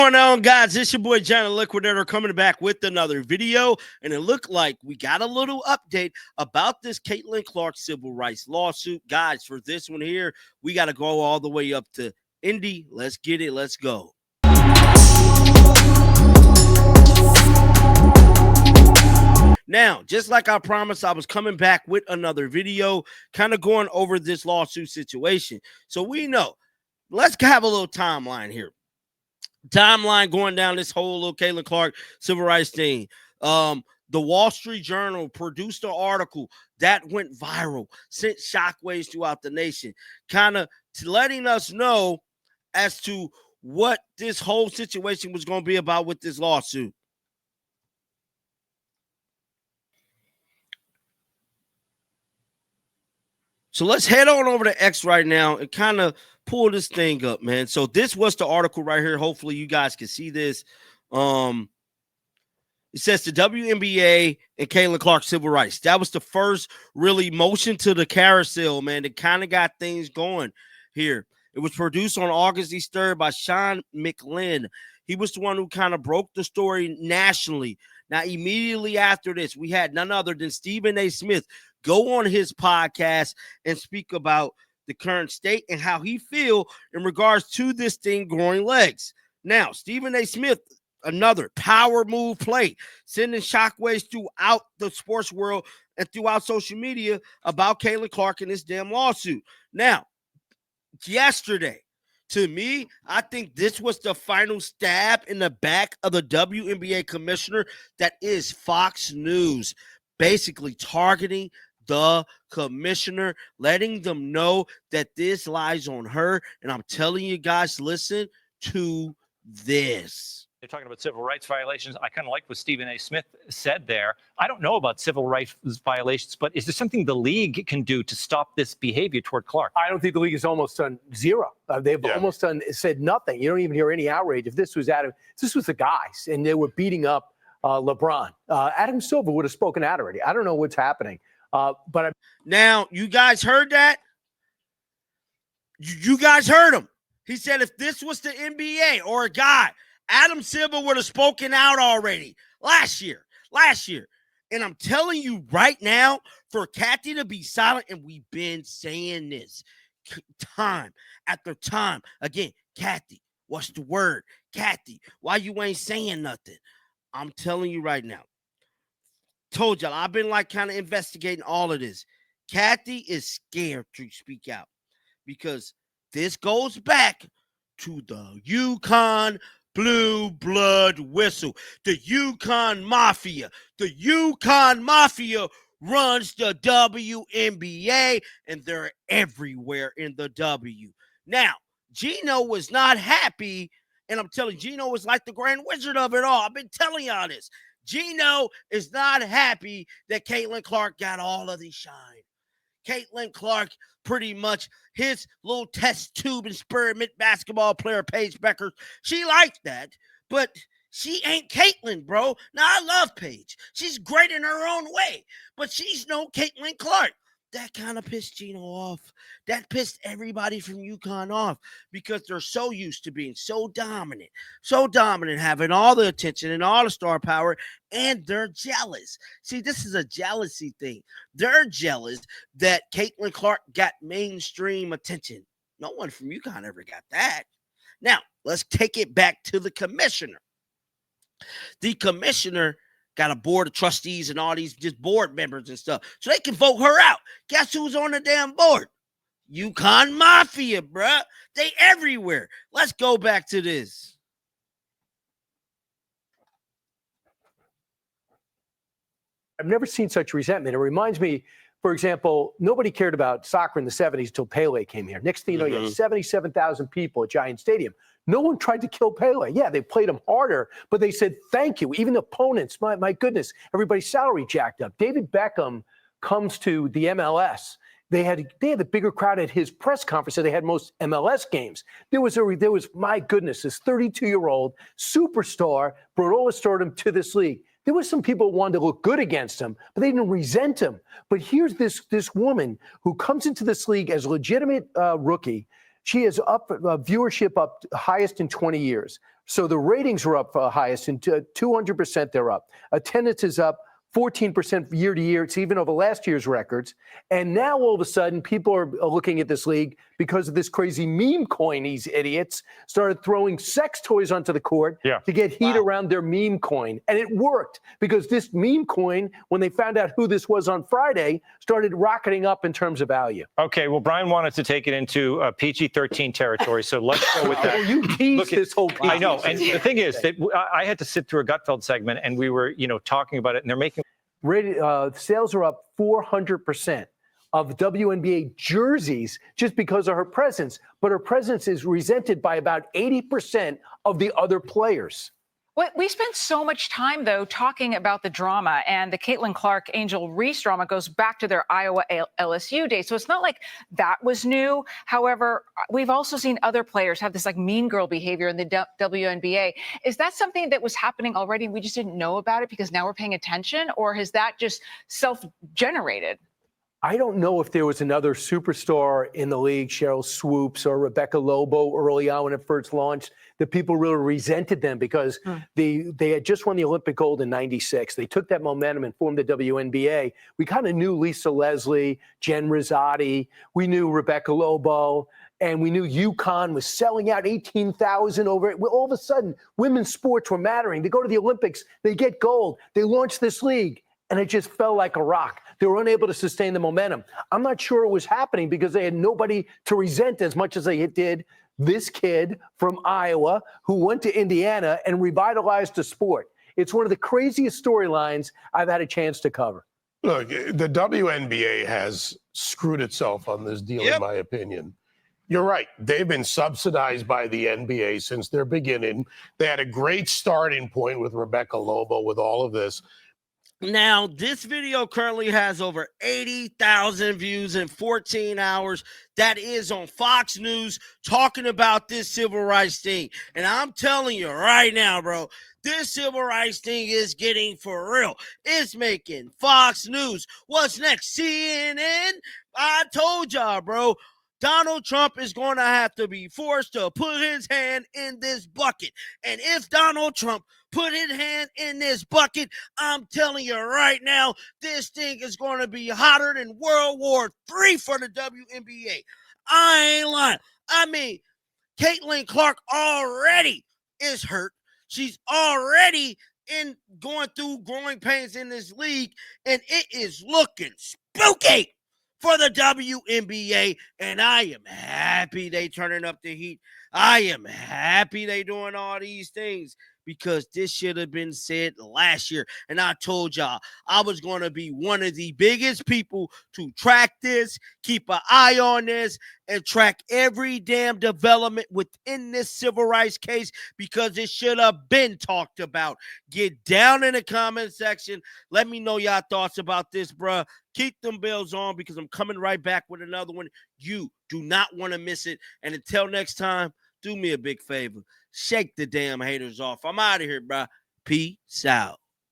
What's going on, guys? It's your boy John the Liquidator coming back with another video, and it looked like we got a little update about this Caitlin Clark civil rights lawsuit. Guys, for this one here, we got to go all the way up to Indy. Let's get it. Let's go. Now, just like I promised, I was coming back with another video, kind of going over this lawsuit situation. So we know, let's have a little timeline here. Timeline going down this whole little Caitlin Clark civil rights thing. The Wall Street Journal produced an article that went viral, sent shockwaves throughout the nation, kind of letting us know as to what this whole situation was going to be about with this lawsuit. So let's head on over to X right now and kind of pull this thing up, man. So this was the article right here. Hopefully you guys can see this. It says the WNBA and Caitlin Clark civil rights. That was the first really motion to the carousel, man. That kind of got things going here. It was produced on August 3rd by Sean McLean. He was the one who kind of broke the story nationally. Now, immediately after this, we had none other than Stephen A. Smith go on his podcast and speak about the current state and how he feel in regards to this thing growing legs. Now, Stephen A. Smith, another power move play, sending shockwaves throughout the sports world and throughout social media about Caitlin Clark and this damn lawsuit. Now, yesterday, to me, I think this was the final stab in the back of the WNBA commissioner, that is Fox News, basically targeting the commissioner, letting them know that this lies on her. And I'm telling you guys, listen to this. They're talking about civil rights violations. I kind of like what Stephen A. Smith said there. I don't know about civil rights violations, but is there something the league can do to stop this behavior toward Clark? I don't think the league has almost done zero. They've almost said nothing. You don't even hear any outrage. If this was the guys and they were beating up LeBron, Adam Silver would have spoken out already. I don't know what's happening. Now, you guys heard that? You guys heard him. He said if this was the NBA or a guy, Adam Silver would have spoken out already last year. And I'm telling you right now, for Kathy to be silent, and we've been saying this time after time. Again, Kathy, what's the word? Kathy, why you ain't saying nothing? I'm telling you right now. Told y'all, I've been like kind of investigating all of this. Kathy is scared to speak out because this goes back to the Yukon Blue Blood Whistle, the Yukon Mafia. The Yukon Mafia runs the WNBA, and they're everywhere in the W. Now, Gino was not happy, and I'm telling you, Gino was like the grand wizard of it all. I've been telling y'all this. Gino is not happy that Caitlin Clark got all of the shine. Caitlin Clark, pretty much his little test tube experiment basketball player, Paige Becker, she liked that, but she ain't Caitlin, bro. Now, I love Paige. She's great in her own way, but she's no Caitlin Clark. That kind of pissed Gino off. That pissed everybody from UConn off because they're so used to being so dominant, having all the attention and all the star power, and they're jealous. See, this is a jealousy thing. They're jealous that Caitlin Clark got mainstream attention. No one from UConn ever got that. Now, let's take it back to the commissioner. The commissioner got a board of trustees and all these just board members and stuff, so they can vote her out. Guess who's on the damn board? Yukon Mafia, bruh. They everywhere. Let's go back to this. I've never seen such resentment. It reminds me, for example, nobody cared about soccer in the 70s until Pele came here. Next thing you know, you have 77,000 people at Giant Stadium. No one tried to kill Pele. Yeah, they played him harder, but they said, thank you. Even opponents, my goodness, everybody's salary jacked up. David Beckham comes to the MLS. They had a bigger crowd at his press conference than they had most MLS games. There was my goodness, this 32-year-old superstar brought all the stardom to this league. There was some people who wanted to look good against him, but they didn't resent him. But here's this woman who comes into this league as a legitimate rookie. She is up viewership up highest in 20 years. So the ratings are up highest, and 200% they're up. Attendance is up 14% year to year. It's even over last year's records. And now all of a sudden, people are looking at this league because of this crazy meme coin. These idiots started throwing sex toys onto the court to get heat around their meme coin. And it worked because this meme coin, when they found out who this was on Friday, started rocketing up in terms of value. Okay, well, Brian wanted to take it into PG-13 territory, so let's go with that. Well, you teased this whole I know, and the thing is that I had to sit through a Gutfeld segment, and we were, talking about it, and they're making sales are up 400% of WNBA jerseys just because of her presence. But her presence is resented by about 80% of the other players. Well, we spent so much time, though, talking about the drama, and the Caitlin Clark Angel Reese drama goes back to their Iowa LSU days. So it's not like that was new. However, we've also seen other players have this like mean girl behavior in the WNBA. Is that something that was happening already? We just didn't know about it because now we're paying attention, or has that just self-generated? I don't know if there was another superstar in the league, Cheryl Swoops or Rebecca Lobo, early on when it first launched, that people really resented them because they had just won the Olympic gold in '96. They took that momentum and formed the WNBA. We kind of knew Lisa Leslie, Jen Rosati. We knew Rebecca Lobo. And we knew Yukon was selling out 18,000 over it. All of a sudden, women's sports were mattering. They go to the Olympics. They get gold. They launch this league. And it just fell like a rock. They were unable to sustain the momentum. I'm not sure it was happening because they had nobody to resent as much as they did this kid from Iowa who went to Indiana and revitalized the sport. It's one of the craziest storylines I've had a chance to cover. Look, the WNBA has screwed itself on this deal, in my opinion. You're right. They've been subsidized by the NBA since their beginning. They had a great starting point with Rebecca Lobo with all of this. Now, this video currently has over 80,000 views in 14 hours. That is on Fox News talking about this civil rights thing. And I'm telling you right now, bro, this civil rights thing is getting for real. It's making Fox News. What's next? CNN? I told y'all, bro. Donald Trump is going to have to be forced to put his hand in this bucket. And if Donald Trump put his hand in this bucket, I'm telling you right now, this thing is going to be hotter than World War III for the WNBA. I ain't lying. I mean, Caitlin Clark already is hurt. She's already going through growing pains in this league, and it is looking spooky for the WNBA, and I am happy they turning up the heat. I am happy they doing all these things because this should have been said last year. And I told y'all I was going to be one of the biggest people to track this, keep an eye on this, and track every damn development within this civil rights case because it should have been talked about. Get down in the comment section. Let me know y'all thoughts about this, bruh. Keep them bells on because I'm coming right back with another one. You do not want to miss it. And until next time, do me a big favor. Shake the damn haters off. I'm out of here, bro. Peace out.